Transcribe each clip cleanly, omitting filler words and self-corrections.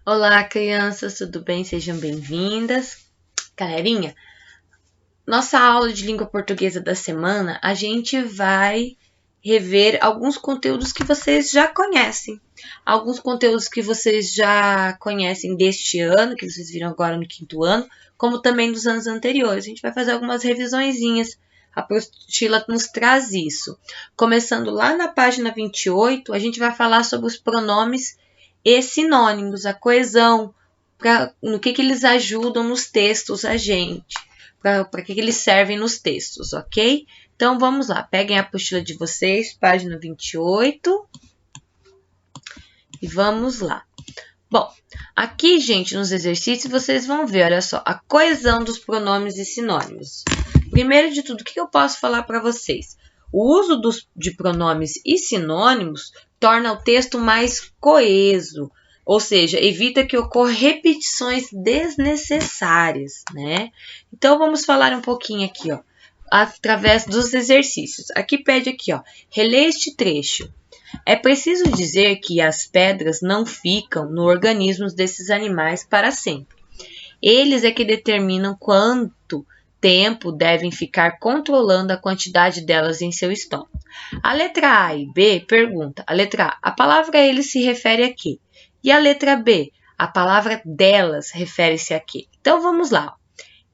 Olá, crianças, tudo bem? Sejam bem-vindas. Galerinha, nossa aula de língua portuguesa da semana, a gente vai rever alguns conteúdos que vocês já conhecem. Alguns conteúdos que vocês já conhecem deste ano, que vocês viram agora no 5º ano, como também dos anos anteriores. A gente vai fazer algumas revisõezinhas. A apostila nos traz isso. Começando lá na página 28, a gente vai falar sobre os pronomes e sinônimos, a coesão, no que eles ajudam nos textos a gente, para que eles servem nos textos, ok? Então, vamos lá, peguem a apostila de vocês, página 28, e vamos lá. Bom, aqui, gente, nos exercícios, vocês vão ver, olha só, a coesão dos pronomes e sinônimos. Primeiro de tudo, o que eu posso falar para vocês? O uso de pronomes e sinônimos torna o texto mais coeso, ou seja, evita que ocorram repetições desnecessárias, né? Então, vamos falar um pouquinho aqui, ó, através dos exercícios. Aqui pede aqui, ó, relê este trecho. É preciso dizer que as pedras não ficam no organismo desses animais para sempre. Eles é que determinam quanto tempo devem ficar controlando a quantidade delas em seu estômago. A letra A e B pergunta. A letra A palavra eles se refere a quê? E a letra B, a palavra delas refere-se a quê? Então, vamos lá.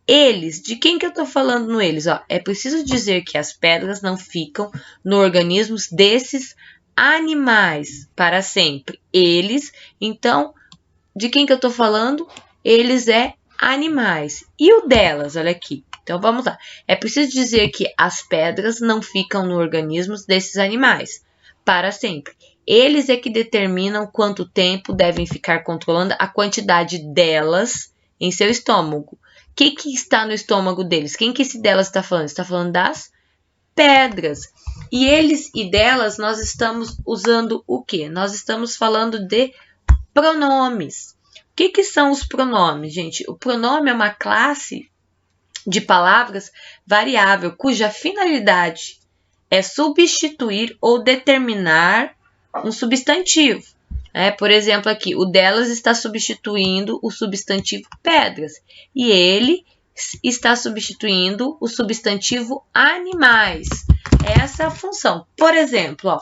Eles, de quem que eu estou falando no eles? Ó, é preciso dizer que as pedras não ficam no organismo desses animais para sempre. Eles, então, de quem que eu estou falando? Eles é animais. E o delas, olha aqui. Então, vamos lá. É preciso dizer que as pedras não ficam no organismo desses animais para sempre. Eles é que determinam quanto tempo devem ficar controlando a quantidade delas em seu estômago. O que está no estômago deles? Quem que esse delas está falando? Está falando das pedras. E eles e delas, nós estamos usando o quê? Nós estamos falando de pronomes. O que são os pronomes, gente? O pronome é uma classe de palavras variável, cuja finalidade é substituir ou determinar um substantivo. Por exemplo, aqui, o delas está substituindo o substantivo pedras e ele está substituindo o substantivo animais. Essa é a função. Por exemplo, ó,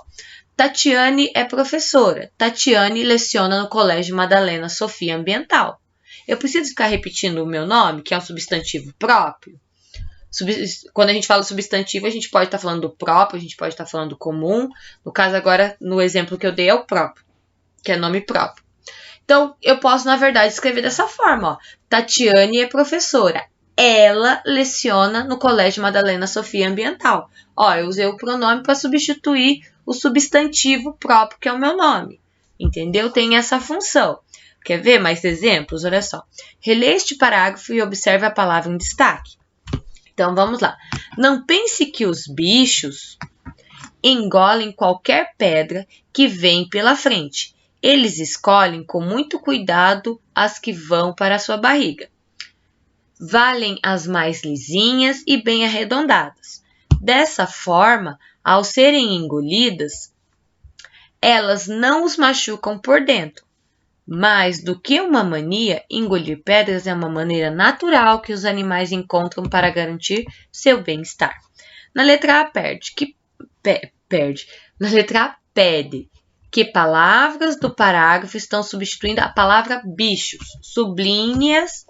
Tatiane é professora. Tatiane leciona no Colégio Madalena Sofia Ambiental. Eu preciso ficar repetindo o meu nome, que é um substantivo próprio? Quando a gente fala substantivo, a gente pode estar falando do próprio, a gente pode estar falando do comum. No caso agora, no exemplo que eu dei, é o próprio, que é nome próprio. Então, eu posso, na verdade, escrever dessa forma, ó. Tatiane é professora. Ela leciona no Colégio Madalena Sofia Ambiental. Ó, eu usei o pronome para substituir o substantivo próprio, que é o meu nome. Entendeu? Tem essa função. Quer ver mais exemplos? Olha só. Relê este parágrafo e observe a palavra em destaque. Então, vamos lá. Não pense que os bichos engolem qualquer pedra que vem pela frente. Eles escolhem com muito cuidado as que vão para a sua barriga. Valem as mais lisinhas e bem arredondadas. Dessa forma, ao serem engolidas, elas não os machucam por dentro. Mais do que uma mania, engolir pedras é uma maneira natural que os animais encontram para garantir seu bem-estar. Na letra A Na letra A pede que palavras do parágrafo estão substituindo a palavra bichos. Sublinhe-as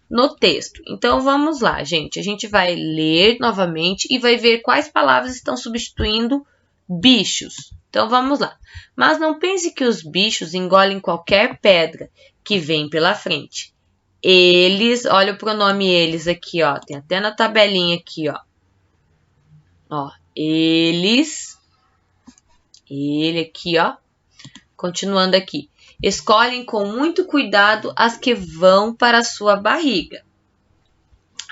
no texto. Então, vamos lá, gente. A gente vai ler novamente e vai ver quais palavras estão substituindo bichos. Então, vamos lá. Mas não pense que os bichos engolem qualquer pedra que vem pela frente. Eles, olha o pronome eles aqui, ó. Tem até na tabelinha aqui, ó. Ó, eles. Ele aqui, ó. Continuando aqui. Escolhem com muito cuidado as que vão para a sua barriga.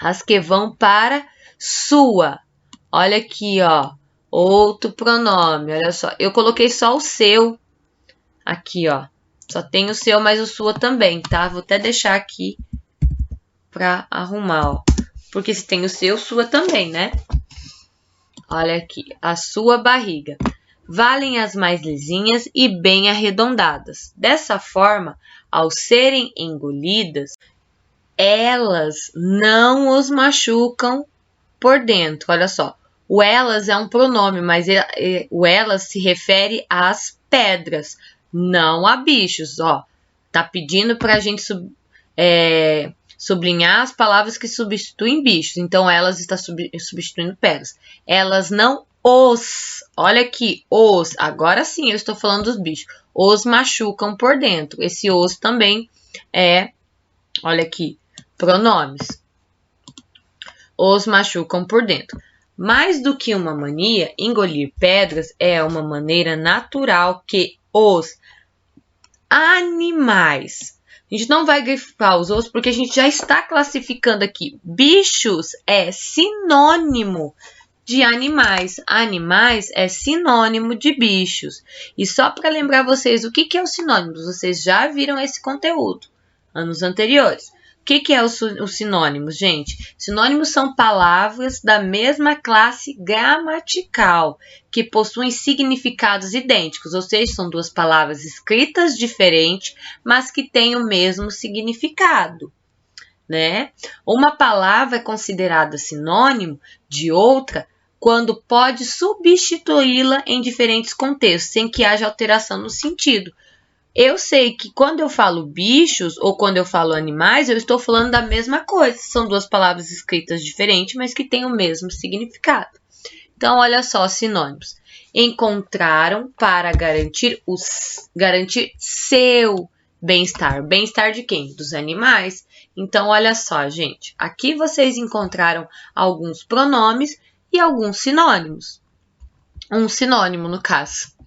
As que vão para sua. Olha aqui, ó. Outro pronome, olha só. Eu coloquei só o seu aqui, ó. Só tem o seu, mas o sua também, tá? Vou até deixar aqui pra arrumar, ó. Porque se tem o seu, sua também, né? Olha aqui, a sua barriga. valem as mais lisinhas e bem arredondadas. Dessa forma, ao serem engolidas, elas não os machucam por dentro. Olha só, o elas é um pronome, mas o elas se refere às pedras, não a bichos. Ó, tá pedindo para a gente sublinhar as palavras que substituem bichos. Então, elas está substituindo pedras. Elas não os, olha aqui, os, agora sim eu estou falando dos bichos, os machucam por dentro. Esse os também é, olha aqui, pronomes. Os machucam por dentro. Mais do que uma mania, engolir pedras é uma maneira natural que os animais... A gente não vai grifar os outros porque a gente já está classificando aqui. Bichos é sinônimo de animais. Animais é sinônimo de bichos. E só para lembrar vocês o que é o sinônimo, vocês já viram esse conteúdo anos anteriores. O que é os sinônimos, gente? Sinônimos são palavras da mesma classe gramatical, que possuem significados idênticos, ou seja, são duas palavras escritas diferentes, mas que têm o mesmo significado, né? Uma palavra é considerada sinônimo de outra quando pode substituí-la em diferentes contextos, sem que haja alteração no sentido. Eu sei que quando eu falo bichos ou quando eu falo animais, eu estou falando da mesma coisa. São duas palavras escritas diferentes, mas que têm o mesmo significado. Então, olha só os sinônimos. Encontraram para garantir seu bem-estar. Bem-estar de quem? Dos animais. Então, olha só, gente. Aqui vocês encontraram alguns pronomes e alguns sinônimos. Um sinônimo, no caso.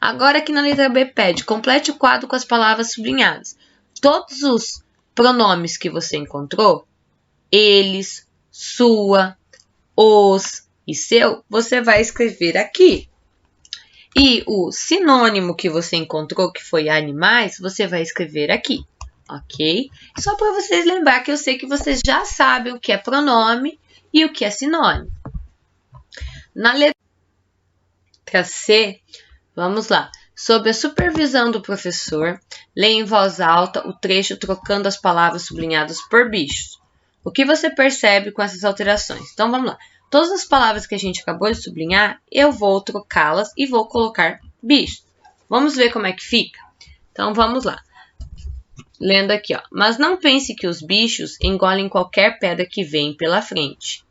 Agora, aqui na letra B, pede, complete o quadro com as palavras sublinhadas. Todos os pronomes que você encontrou, eles, sua, os e seu, você vai escrever aqui. E o sinônimo que você encontrou, que foi animais, você vai escrever aqui, ok? Só para vocês lembrar que eu sei que vocês já sabem o que é pronome e o que é sinônimo. Na letra C, vamos lá. Sob a supervisão do professor, leia em voz alta o trecho trocando as palavras sublinhadas por bichos. O que você percebe com essas alterações? Então, vamos lá. Todas as palavras que a gente acabou de sublinhar, eu vou trocá-las e vou colocar bichos. Vamos ver como é que fica? Então, vamos lá. Lendo aqui, ó. Mas não pense que os bichos engolem qualquer pedra que vem pela frente.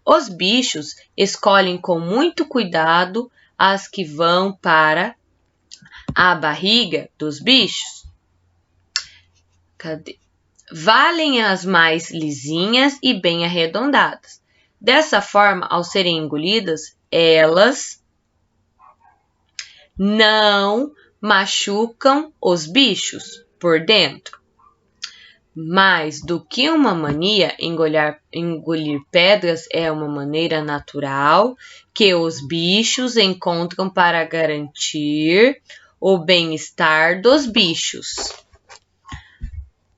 Os bichos escolhem com muito cuidado as que vão para a barriga dos bichos. Cadê? Valem as mais lisinhas e bem arredondadas. Dessa forma, ao serem engolidas, elas não machucam os bichos por dentro. Mais do que uma mania, engolir pedras é uma maneira natural que os bichos encontram para garantir o bem-estar dos bichos.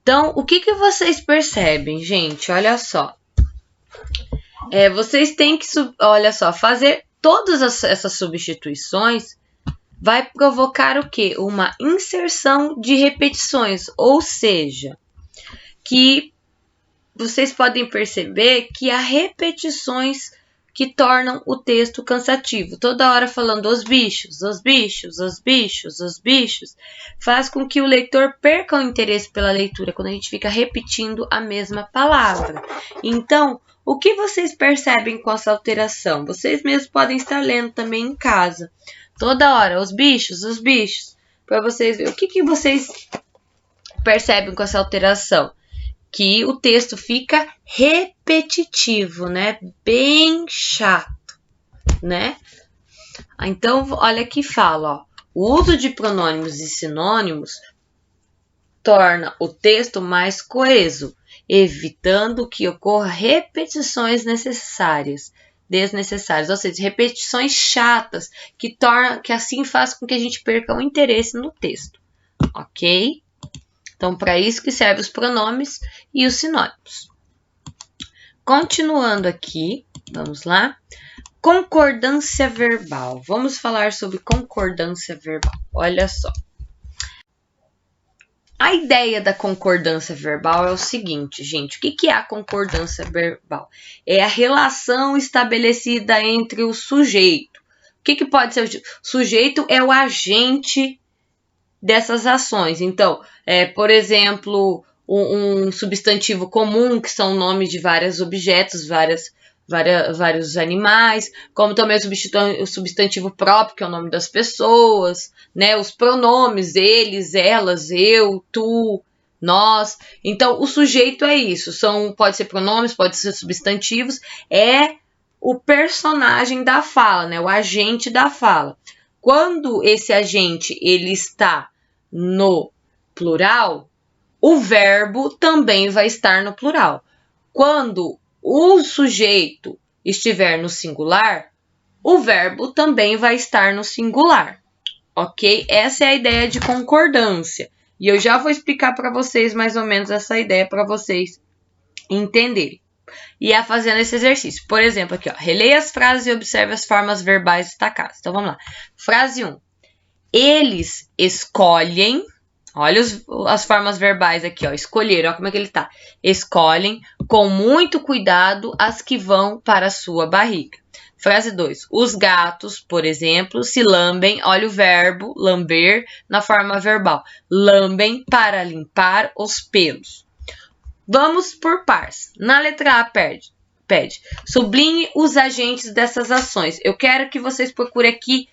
Então, o que vocês percebem, gente? Olha só. Vocês têm que, olha só, fazer todas essas substituições vai provocar o quê? Uma inserção de repetições, ou seja, que vocês podem perceber que há repetições que tornam o texto cansativo. Toda hora falando os bichos, os bichos, os bichos, os bichos, faz com que o leitor perca o interesse pela leitura quando a gente fica repetindo a mesma palavra. Então, o que vocês percebem com essa alteração? Vocês mesmos podem estar lendo também em casa. Toda hora, os bichos, para vocês verem. O que vocês percebem com essa alteração? Que o texto fica repetitivo, né? Bem chato, né? Então, olha aqui fala, ó. O uso de pronônimos e sinônimos torna o texto mais coeso, evitando que ocorra repetições desnecessárias, ou seja, repetições chatas, que assim faz com que a gente perca o interesse no texto, ok? Então, para isso que servem os pronomes e os sinônimos. Continuando aqui, vamos lá. Concordância verbal. Vamos falar sobre concordância verbal. Olha só. A ideia da concordância verbal é o seguinte, gente. O que é a concordância verbal? É a relação estabelecida entre o sujeito. O que pode ser o sujeito? É o agente dessas ações. Então, por exemplo, um substantivo comum, que são nomes de vários objetos, vários animais, como também o substantivo próprio, que é o nome das pessoas, né? Os pronomes, eles, elas, eu, tu, nós. Então, o sujeito é isso. Pode ser pronomes, pode ser substantivos, é o personagem da fala, né? O agente da fala. Quando esse agente ele está no plural, o verbo também vai estar no plural. Quando o sujeito estiver no singular, o verbo também vai estar no singular, ok? Essa é a ideia de concordância. E eu já vou explicar para vocês mais ou menos essa ideia para vocês entenderem. E é fazendo esse exercício. Por exemplo, aqui, ó, releia as frases e observe as formas verbais destacadas. Então, vamos lá. Frase 1. Eles escolhem... Olha as formas verbais aqui, ó. Escolher, ó como é que ele tá. Escolhem com muito cuidado as que vão para a sua barriga. Frase 2. Os gatos, por exemplo, se lambem. Olha o verbo lamber na forma verbal. Lambem para limpar os pelos. Vamos por pares. Na letra A pede. Sublinhe os agentes dessas ações. Eu quero que vocês procurem aqui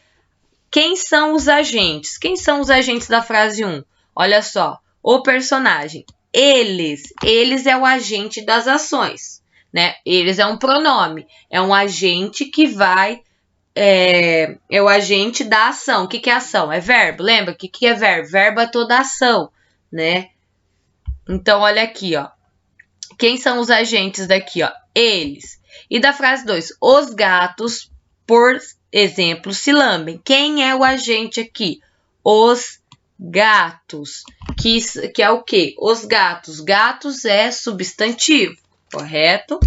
quem são os agentes. Quem são os agentes da frase 1? Olha só, o personagem, eles é o agente das ações, né? Eles é um pronome, é um agente que vai, é o agente da ação. O que é ação? É verbo, lembra? O que é verbo? Verbo é toda ação, né? Então, olha aqui, ó. Quem são os agentes daqui, ó? Eles. E da frase 2, os gatos, por exemplo, se lambem. Quem é o agente aqui? Os gatos, que é o quê? Os gatos. Gatos é substantivo, correto?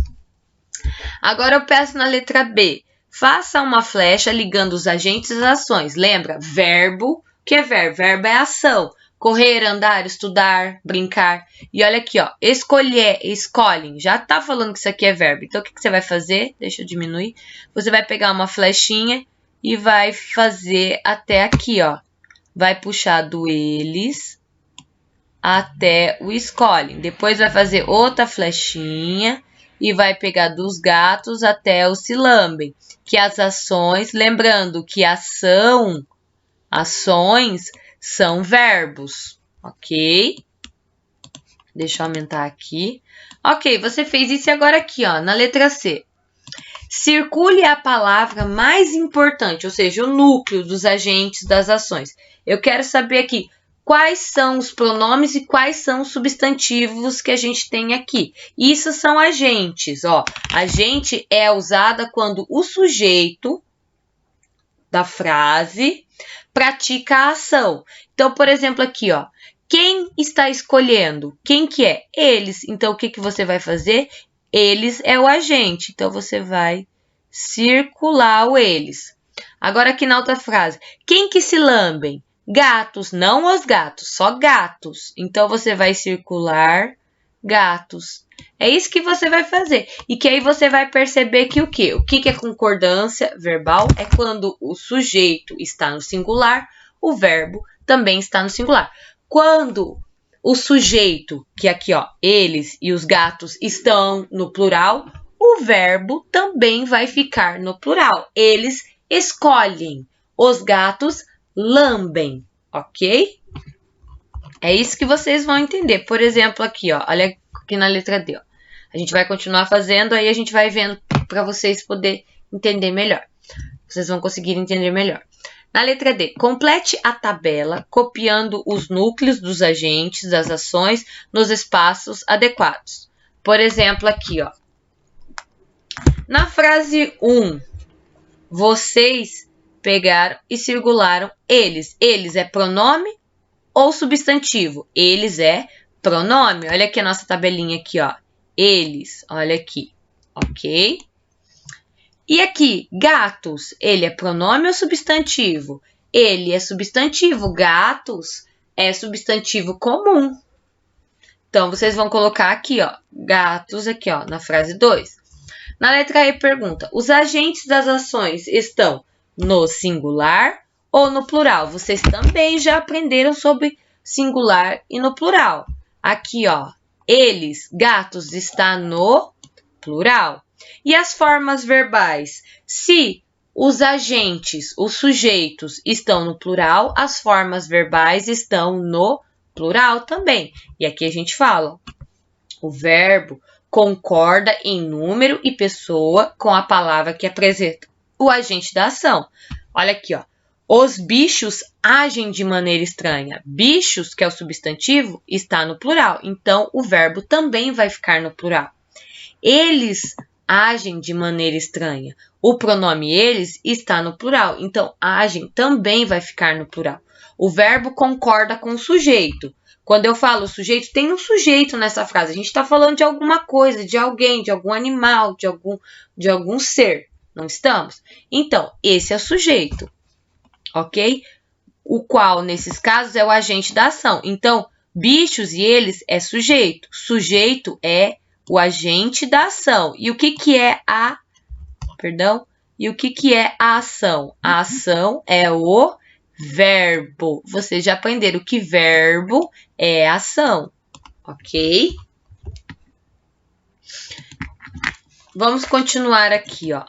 Agora eu peço na letra B. Faça uma flecha ligando os agentes às ações. Lembra? Verbo. O que é verbo? Verbo é ação. Correr, andar, estudar, brincar. E olha aqui, ó. Escolhem. Já tá falando que isso aqui é verbo. Então, o que você vai fazer? Deixa eu diminuir. Você vai pegar uma flechinha e vai fazer até aqui, ó. Vai puxar do eles até o escolhem. Depois vai fazer outra flechinha e vai pegar dos gatos até o se lambem. Que as ações, lembrando que ações são verbos, ok? Deixa eu aumentar aqui. Ok, você fez isso agora aqui, ó, na letra C. Circule a palavra mais importante, ou seja, o núcleo dos agentes das ações. Eu quero saber aqui quais são os pronomes e quais são os substantivos que a gente tem aqui. Isso são agentes, ó. Agente é usada quando o sujeito da frase pratica a ação. Então, por exemplo, aqui, ó. Quem está escolhendo? Quem que é? Eles. Então, o que você vai fazer? Eles é o agente. Então, você vai circular o eles. Agora, aqui na outra frase. Quem que se lambem? Gatos, não os gatos, só gatos. Então, você vai circular gatos. É isso que você vai fazer. E que aí você vai perceber que o quê? O que é concordância verbal? É quando o sujeito está no singular, o verbo também está no singular. Quando o sujeito, que aqui, ó, eles e os gatos estão no plural, o verbo também vai ficar no plural. Eles escolhem, os gatos lambem, ok? É isso que vocês vão entender. Por exemplo, aqui, ó, olha aqui na letra D, ó. A gente vai continuar fazendo, aí a gente vai vendo para vocês poderem entender melhor. Vocês vão conseguir entender melhor. Na letra D, complete a tabela copiando os núcleos dos agentes das ações nos espaços adequados. Por exemplo, aqui, ó. Na frase 1, vocês pegaram e circularam eles. Eles é pronome ou substantivo? Eles é pronome. Olha aqui a nossa tabelinha aqui, ó. Eles, olha aqui, ok? E aqui, gatos, ele é pronome ou substantivo? Ele é substantivo. Gatos é substantivo comum. Então, vocês vão colocar aqui, ó, gatos aqui, ó, na frase 2. Na letra E pergunta, os agentes das ações estão no singular ou no plural? Vocês também já aprenderam sobre singular e no plural. Aqui, ó, eles, gatos, está no plural. E as formas verbais? Se os agentes, os sujeitos estão no plural, as formas verbais estão no plural também. E aqui a gente fala, o verbo concorda em número e pessoa com a palavra que apresenta o agente da ação. Olha aqui, ó. Os bichos agem de maneira estranha. Bichos, que é o substantivo, está no plural. Então, o verbo também vai ficar no plural. Eles agem de maneira estranha. O pronome eles está no plural. Então, agem também vai ficar no plural. O verbo concorda com o sujeito. Quando eu falo sujeito, tem um sujeito nessa frase. A gente está falando de alguma coisa, de alguém, de algum animal, de algum ser. Não estamos? Então, esse é o sujeito. Ok? O qual, nesses casos, é o agente da ação. Então, bichos e eles é sujeito. Sujeito é o agente da ação. E o que é a... Perdão? E o que é a ação? A ação é o verbo. Vocês já aprenderam que verbo é ação. Ok? Vamos continuar aqui, ó.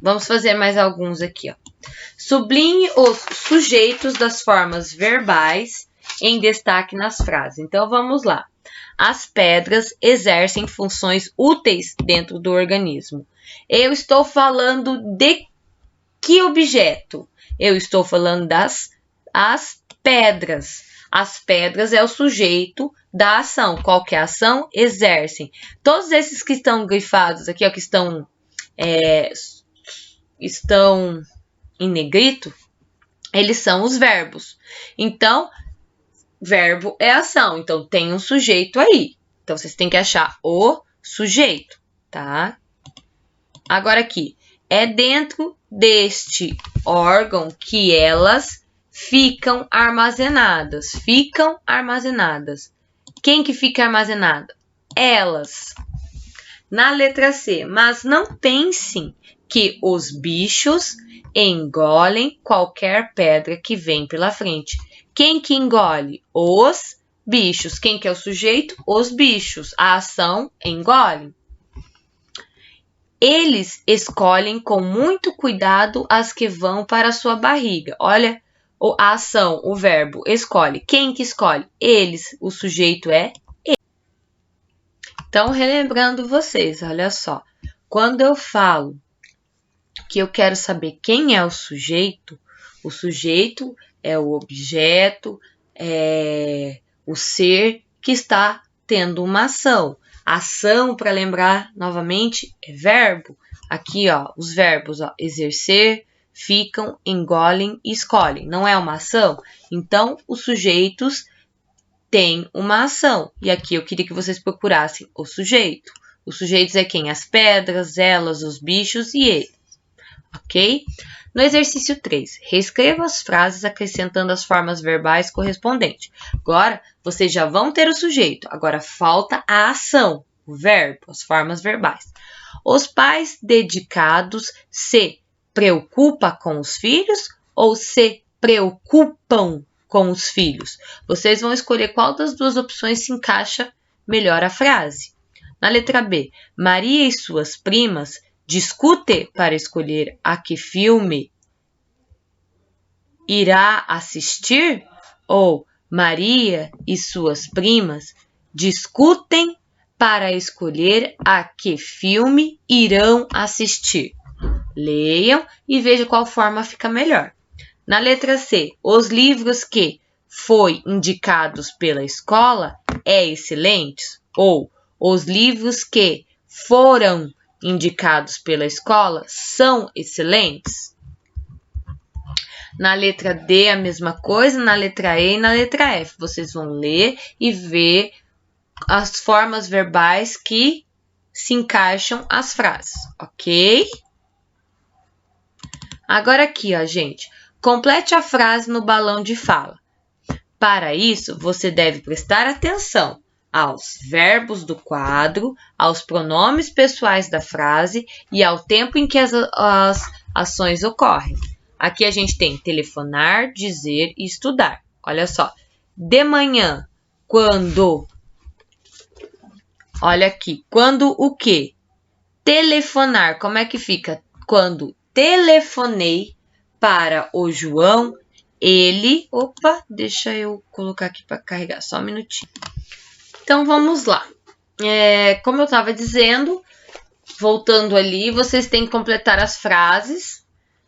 Vamos fazer mais alguns aqui, ó. Sublinhe os sujeitos das formas verbais em destaque nas frases. Então, vamos lá. As pedras exercem funções úteis dentro do organismo. Eu estou falando de que objeto? Eu estou falando das pedras. As pedras é o sujeito da ação. Qual que é a ação? Exercem. Todos esses que estão grifados aqui, ó, que estão em negrito, eles são os verbos. Então, verbo é ação. Então, tem um sujeito aí. Então, vocês têm que achar o sujeito, tá? Agora aqui, é dentro deste órgão que elas ficam armazenadas. Ficam armazenadas. Quem que fica armazenada? Elas. Na letra C, mas não pensem que os bichos engolem qualquer pedra que vem pela frente. Quem que engole? Os bichos. Quem que é o sujeito? Os bichos. A ação engole. Eles escolhem com muito cuidado as que vão para a sua barriga. Olha, a ação, o verbo, escolhe. Quem que escolhe? Eles. O sujeito é ele. Então, relembrando vocês, olha só. Quando eu falo que eu quero saber quem é o sujeito é o objeto, é o ser que está tendo uma ação. Ação, para lembrar novamente, é verbo. Aqui, ó, os verbos, ó, exercer, ficam, engolem e escolhem. Não é uma ação? Então, os sujeitos têm uma ação. E aqui eu queria que vocês procurassem o sujeito. Os sujeitos é quem? As pedras, elas, os bichos e eles. Ok? No exercício 3, reescreva as frases acrescentando as formas verbais correspondentes. Agora, vocês já vão ter o sujeito. Agora, falta a ação, o verbo, as formas verbais. Os pais dedicados se preocupam com os filhos ou se preocupam com os filhos? Vocês vão escolher qual das duas opções se encaixa melhor a frase. Na letra B, Maria e suas primas discute para escolher a que filme irá assistir? Ou Maria e suas primas discutem para escolher a que filme irão assistir? Leiam e vejam qual forma fica melhor. Na letra C, os livros que foi indicados pela escola é excelentes? Ou os livros que foram indicados pela escola são excelentes? Na letra D, a mesma coisa, na letra E e na letra F. Vocês vão ler e ver as formas verbais que se encaixam às frases, ok? Agora aqui, ó, gente. Complete a frase no balão de fala. Para isso, você deve prestar atenção aos verbos do quadro, aos pronomes pessoais da frase e ao tempo em que as ações ocorrem. Aqui a gente tem telefonar, dizer e estudar. Olha só. De manhã, quando. Olha aqui. Quando o quê? Telefonar. Como é que fica? Quando telefonei para o João, ele... Opa, deixa eu colocar aqui para carregar, só um minutinho. Então, vamos lá. Como eu estava dizendo, voltando ali, vocês têm que completar as frases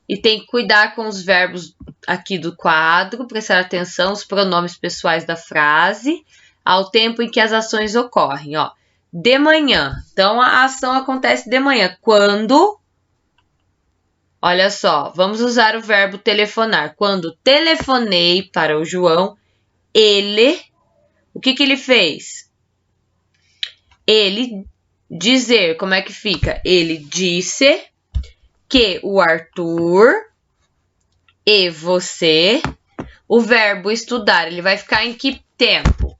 e tem que cuidar com os verbos aqui do quadro, prestar atenção aos pronomes pessoais da frase, ao tempo em que as ações ocorrem, ó. De manhã. Então, a ação acontece de manhã. Quando... Olha só, vamos usar o verbo telefonar. Quando telefonei para o João, ele... O que ele fez? Ele dizer, como é que fica? Ele disse que o Arthur e você... O verbo estudar, ele vai ficar em que tempo?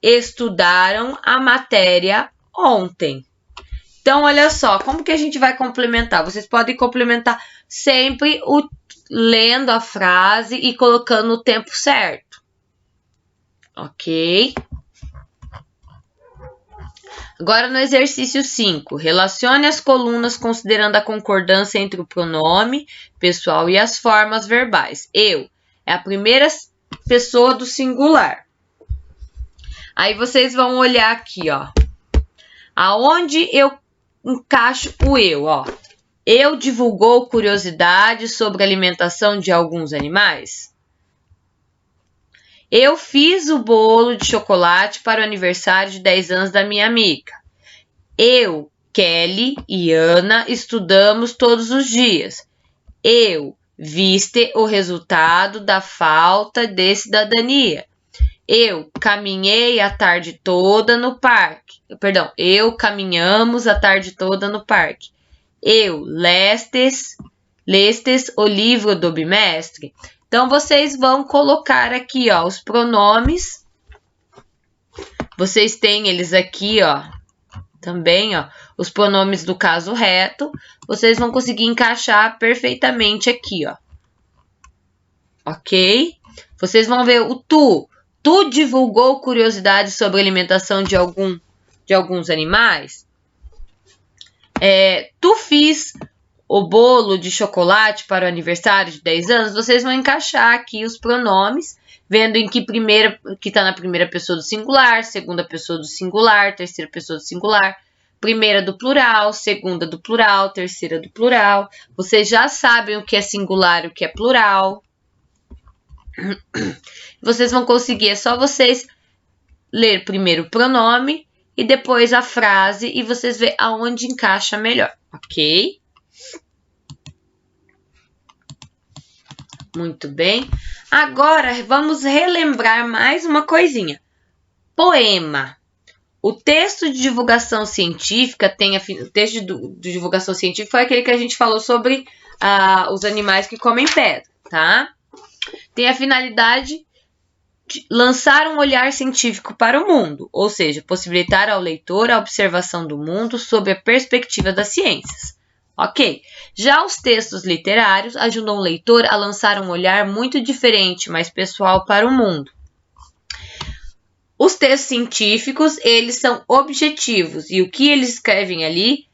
Estudaram a matéria ontem. Então, olha só, como que a gente vai complementar? Vocês podem complementar sempre lendo a frase e colocando o tempo certo. Ok? Agora, no exercício 5, relacione as colunas considerando a concordância entre o pronome pessoal e as formas verbais. Eu é a primeira pessoa do singular. Aí, vocês vão olhar aqui, ó. Aonde eu encaixo o eu, ó. Eu divulgou curiosidades sobre a alimentação de alguns animais. Eu fiz o bolo de chocolate para o aniversário de 10 anos da minha amiga. Eu, Kelly e Ana estudamos todos os dias. Eu, viste o resultado da falta de cidadania. Eu caminhei a tarde toda no parque. Eu caminhamos a tarde toda no parque. Eu lestes o livro do bimestre. Então, vocês vão colocar aqui, ó, os pronomes. Vocês têm eles aqui, ó, também, ó, os pronomes do caso reto. Vocês vão conseguir encaixar perfeitamente aqui, ó. Ok? Vocês vão ver o tu. Tu divulgou curiosidades sobre a alimentação de alguns animais? Tu fiz o bolo de chocolate para o aniversário de 10 anos? Vocês vão encaixar aqui os pronomes, vendo em que está na primeira pessoa do singular, segunda pessoa do singular, terceira pessoa do singular, primeira do plural, segunda do plural, terceira do plural. Vocês já sabem o que é singular e o que é plural. Vocês vão conseguir, é só vocês ler primeiro o pronome e depois a frase e vocês ver aonde encaixa melhor, ok? Muito bem. Agora, vamos relembrar mais uma coisinha. Poema. O texto de divulgação científica o texto de divulgação científica foi aquele que a gente falou sobre os animais que comem pedra, tá? Tem a finalidade de lançar um olhar científico para o mundo, ou seja, possibilitar ao leitor a observação do mundo sob a perspectiva das ciências. Ok? Já os textos literários ajudam o leitor a lançar um olhar muito diferente, mais pessoal para o mundo. Os textos científicos, eles são objetivos, e o que eles escrevem ali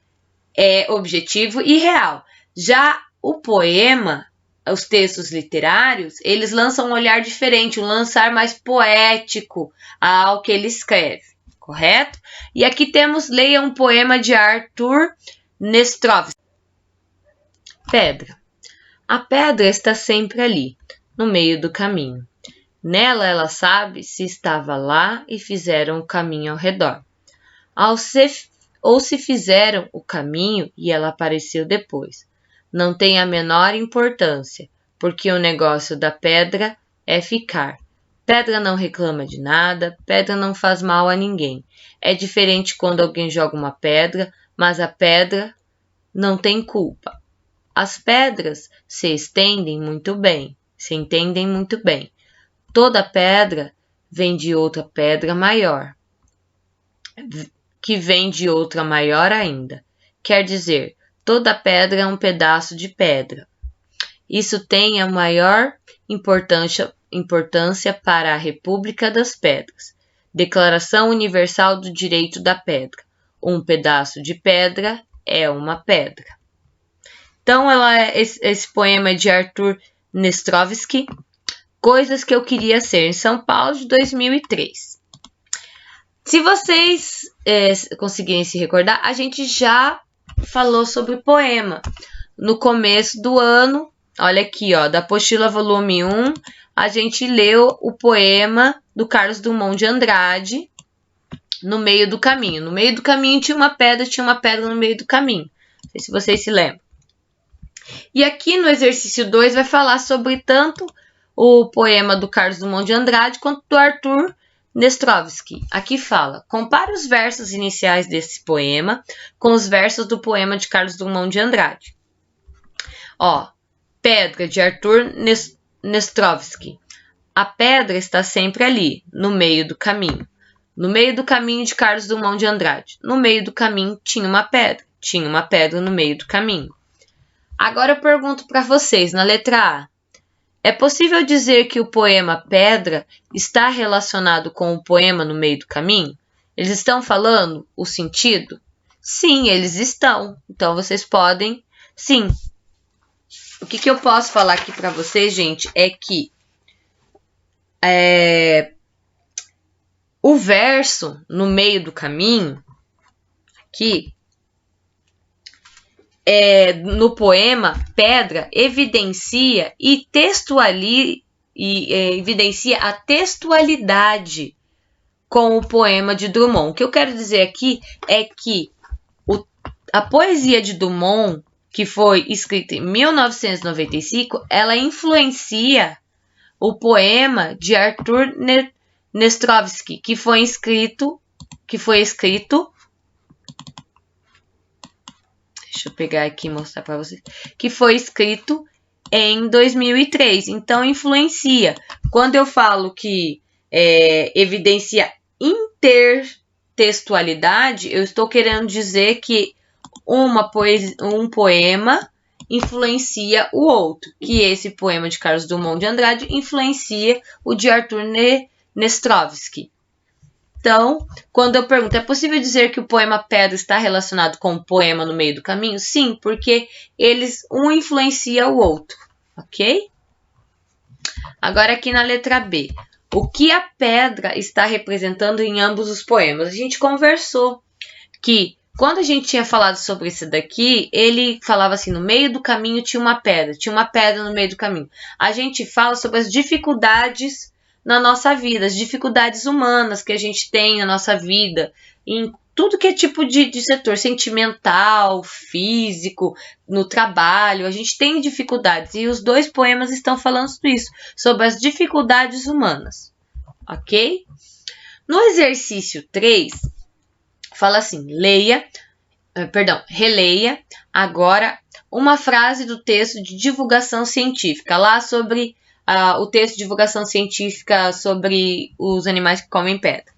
é objetivo e real. Já o poema, os textos literários, eles lançam um olhar diferente, um lançar mais poético ao que ele escreve, correto? E aqui temos, leia um poema de Arthur Nestrovsky. Pedra. A pedra está sempre ali, no meio do caminho. Nela ela sabe se estava lá e fizeram o caminho ao redor. Ou se fizeram o caminho e ela apareceu depois. Não tem a menor importância, porque o negócio da pedra é ficar. Pedra não reclama de nada, pedra não faz mal a ninguém. É diferente quando alguém joga uma pedra, mas a pedra não tem culpa. As pedras se estendem muito bem, se entendem muito bem. Toda pedra vem de outra pedra maior, que vem de outra maior ainda. Quer dizer, toda pedra é um pedaço de pedra. Isso tem a maior importância para a República das Pedras. Declaração Universal do Direito da Pedra. Um pedaço de pedra é uma pedra. Então, esse poema é de Arthur Nestrovsky, Coisas que eu queria ser, em São Paulo, de 2003. Se vocês conseguirem se recordar, a gente já falou sobre poema. No começo do ano, olha aqui, ó, da apostila volume 1, a gente leu o poema do Carlos Drummond de Andrade, No Meio do Caminho. No meio do caminho tinha uma pedra no meio do caminho. Não sei se vocês se lembram. E aqui no exercício 2 vai falar sobre tanto o poema do Carlos Drummond de Andrade quanto do Arthur Nestrovsky. Aqui fala: compare os versos iniciais desse poema com os versos do poema de Carlos Drummond de Andrade. Ó, pedra, de Arthur Nestrovsky. A pedra está sempre ali, no meio do caminho. No meio do caminho, de Carlos Drummond de Andrade. No meio do caminho tinha uma pedra no meio do caminho. Agora eu pergunto para vocês, na letra A. É possível dizer que o poema Pedra está relacionado com o poema No Meio do Caminho? Eles estão falando o sentido? Sim, eles estão. Então, vocês podem... Sim. O que eu posso falar aqui para vocês, gente, é que o verso No Meio do Caminho, aqui, no poema Pedra, evidencia evidencia a textualidade com o poema de Drummond. O que eu quero dizer aqui é que a poesia de Drummond, que foi escrita em 1995, ela influencia o poema de Arthur Nestrovsky, que foi escrito, deixa eu pegar aqui e mostrar para vocês, que foi escrito em 2003. Então, influencia. Quando eu falo que evidencia intertextualidade, eu estou querendo dizer que um poema influencia o outro, que esse poema de Carlos Drummond de Andrade influencia o de Arthur Nestrovsky. Então, quando eu pergunto, é possível dizer que o poema Pedra está relacionado com o poema No Meio do Caminho? Sim, porque um influencia o outro, ok? Agora aqui na letra B. O que a pedra está representando em ambos os poemas? A gente conversou que quando a gente tinha falado sobre isso daqui, ele falava assim, no meio do caminho tinha uma pedra no meio do caminho. A gente fala sobre as dificuldades na nossa vida, as dificuldades humanas que a gente tem na nossa vida, em tudo que é tipo de setor, sentimental, físico, no trabalho, a gente tem dificuldades. E os dois poemas estão falando isso, sobre as dificuldades humanas, ok? No exercício 3, fala assim, releia agora uma frase do texto de divulgação científica, lá sobre o texto de divulgação científica sobre os animais que comem pedra.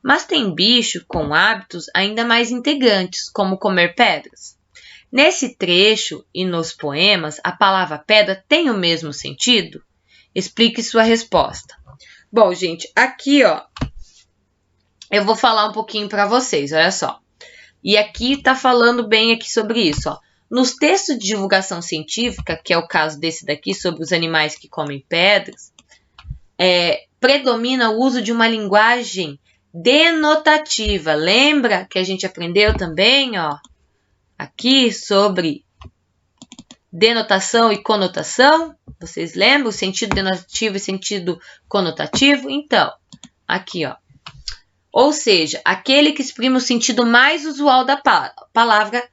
Mas tem bicho com hábitos ainda mais intrigantes, como comer pedras. Nesse trecho e nos poemas, a palavra pedra tem o mesmo sentido? Explique sua resposta. Bom, gente, aqui, ó, eu vou falar um pouquinho para vocês, olha só. E aqui tá falando bem aqui sobre isso, ó. Nos textos de divulgação científica, que é o caso desse daqui, sobre os animais que comem pedras, predomina o uso de uma linguagem denotativa. Lembra que a gente aprendeu também, ó, aqui sobre denotação e conotação? Vocês lembram? Sentido denotativo e sentido conotativo? Então, aqui, ó. Ou seja, aquele que exprime o sentido mais usual da palavra.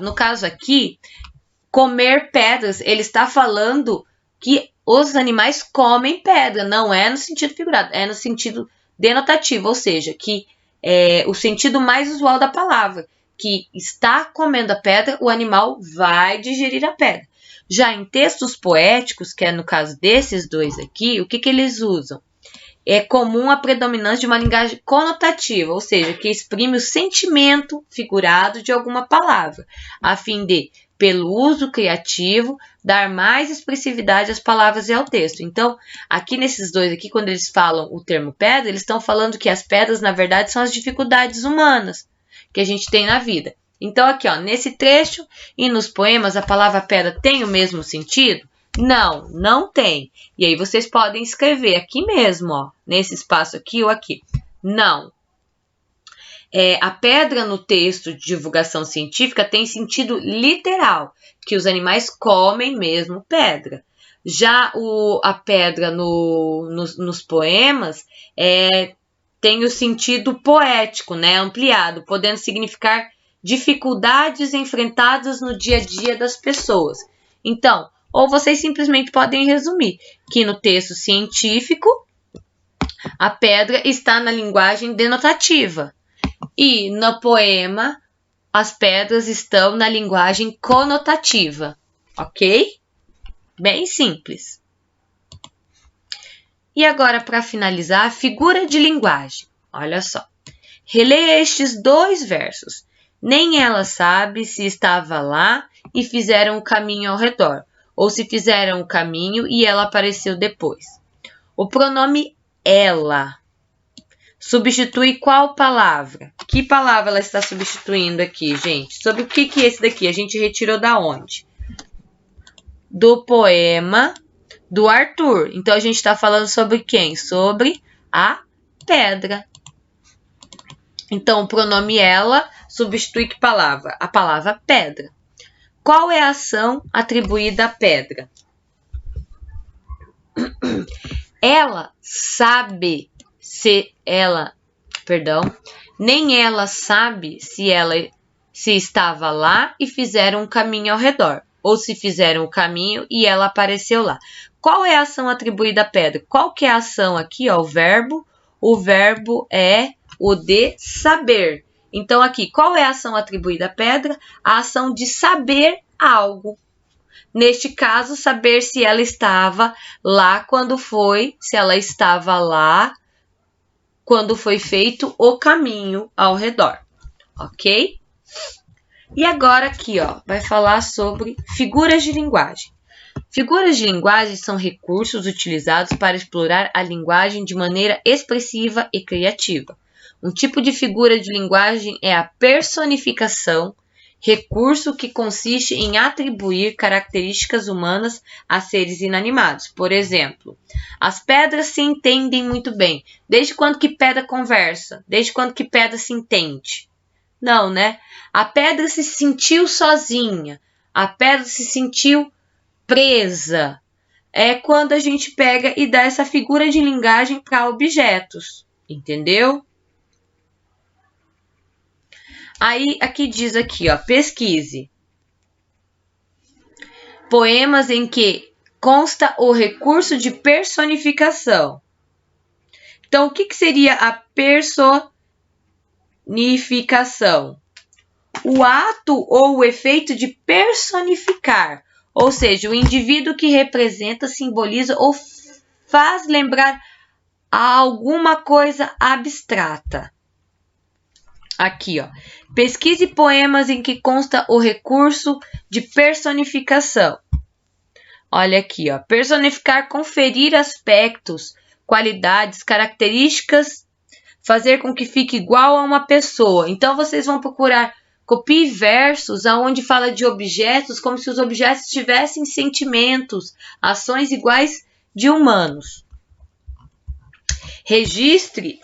No caso aqui, comer pedras, ele está falando que os animais comem pedra, não é no sentido figurado, é no sentido denotativo, ou seja, que é o sentido mais usual da palavra, que está comendo a pedra, o animal vai digerir a pedra. Já em textos poéticos, que é no caso desses dois aqui, o que eles usam? É comum a predominância de uma linguagem conotativa, ou seja, que exprime o sentimento figurado de alguma palavra, a fim de, pelo uso criativo, dar mais expressividade às palavras e ao texto. Então, aqui nesses dois aqui, quando eles falam o termo pedra, eles estão falando que as pedras, na verdade, são as dificuldades humanas que a gente tem na vida. Então, aqui, ó, nesse trecho e nos poemas, a palavra pedra tem o mesmo sentido? Não, não tem. E aí vocês podem escrever aqui mesmo, ó, nesse espaço aqui ou aqui. Não. A pedra no texto de divulgação científica tem sentido literal, que os animais comem mesmo pedra. Já a pedra nos poemas tem o sentido poético, né, ampliado, podendo significar dificuldades enfrentadas no dia a dia das pessoas. Então, ou vocês simplesmente podem resumir que no texto científico a pedra está na linguagem denotativa e no poema as pedras estão na linguagem conotativa, ok? Bem simples. E agora, para finalizar, figura de linguagem. Olha só. Releia estes dois versos. Nem ela sabe se estava lá e fizeram o caminho ao redor, ou se fizeram o caminho e ela apareceu depois. O pronome ela substitui qual palavra? Que palavra ela está substituindo aqui, gente? Sobre o que é esse daqui? A gente retirou da onde? Do poema do Arthur. Então, a gente está falando sobre quem? Sobre a pedra. Então, o pronome ela substitui que palavra? A palavra pedra. Qual é a ação atribuída à pedra? Ela sabe se ela, nem ela sabe se estava lá e fizeram um caminho ao redor, ou se fizeram o caminho e ela apareceu lá. Qual é a ação atribuída à pedra? Qual que é a ação aqui, ó, o verbo? O verbo é o de saber. Então, aqui, qual é a ação atribuída à pedra? A ação de saber algo. Neste caso, saber se ela estava lá quando foi, se ela estava lá quando foi feito o caminho ao redor, ok? E agora aqui, ó, vai falar sobre figuras de linguagem. Figuras de linguagem são recursos utilizados para explorar a linguagem de maneira expressiva e criativa. Um tipo de figura de linguagem é a personificação, recurso que consiste em atribuir características humanas a seres inanimados. Por exemplo, as pedras se entendem muito bem. Desde quando que pedra conversa? Desde quando que pedra se entende? Não, né? A pedra se sentiu sozinha. A pedra se sentiu presa. É quando a gente pega e dá essa figura de linguagem para objetos. Entendeu? Aí, aqui diz aqui, ó, pesquise. Poemas em que consta o recurso de personificação. Então, o que seria a personificação? O ato ou o efeito de personificar, ou seja, o indivíduo que representa, simboliza ou faz lembrar a alguma coisa abstrata. Aqui, ó. Pesquise poemas em que consta o recurso de personificação. Olha aqui, ó. Personificar, conferir aspectos, qualidades, características, fazer com que fique igual a uma pessoa. Então, vocês vão procurar copie versos onde fala de objetos como se os objetos tivessem sentimentos, ações iguais de humanos. Registre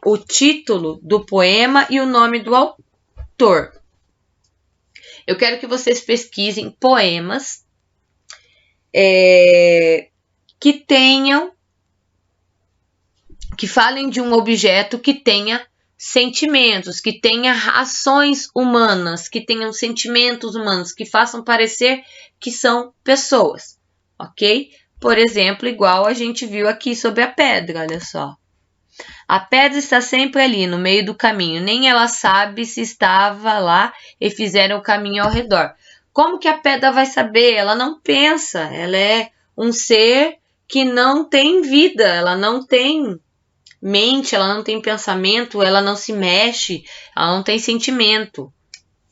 o título do poema e o nome do autor. Eu quero que vocês pesquisem poemas que falem de um objeto que tenha sentimentos, que tenha ações humanas, que tenham sentimentos humanos, que façam parecer que são pessoas, ok? Por exemplo, igual a gente viu aqui sobre a pedra, olha só. A pedra está sempre ali, no meio do caminho. Nem ela sabe se estava lá e fizeram o caminho ao redor. Como que a pedra vai saber? Ela não pensa. Ela é um ser que não tem vida. Ela não tem mente, ela não tem pensamento, ela não se mexe, ela não tem sentimento.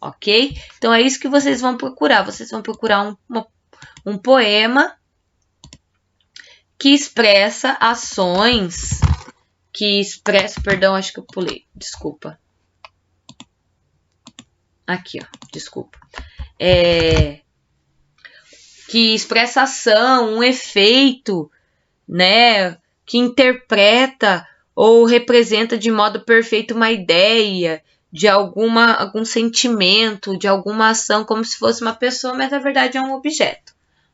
Ok? Então é isso que vocês vão procurar. Vocês vão procurar um poema que expressa ações, que expressa, perdão, acho que eu pulei, desculpa. Aqui, ó, desculpa. Que expressa ação, um efeito, né? Que interpreta ou representa de modo perfeito uma ideia, de algum sentimento, de alguma ação, como se fosse uma pessoa, mas na verdade é um objeto.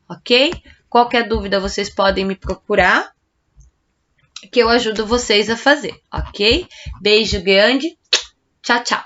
Ok? Qualquer dúvida vocês podem me procurar, que eu ajudo vocês a fazer, ok? Beijo grande, tchau, tchau!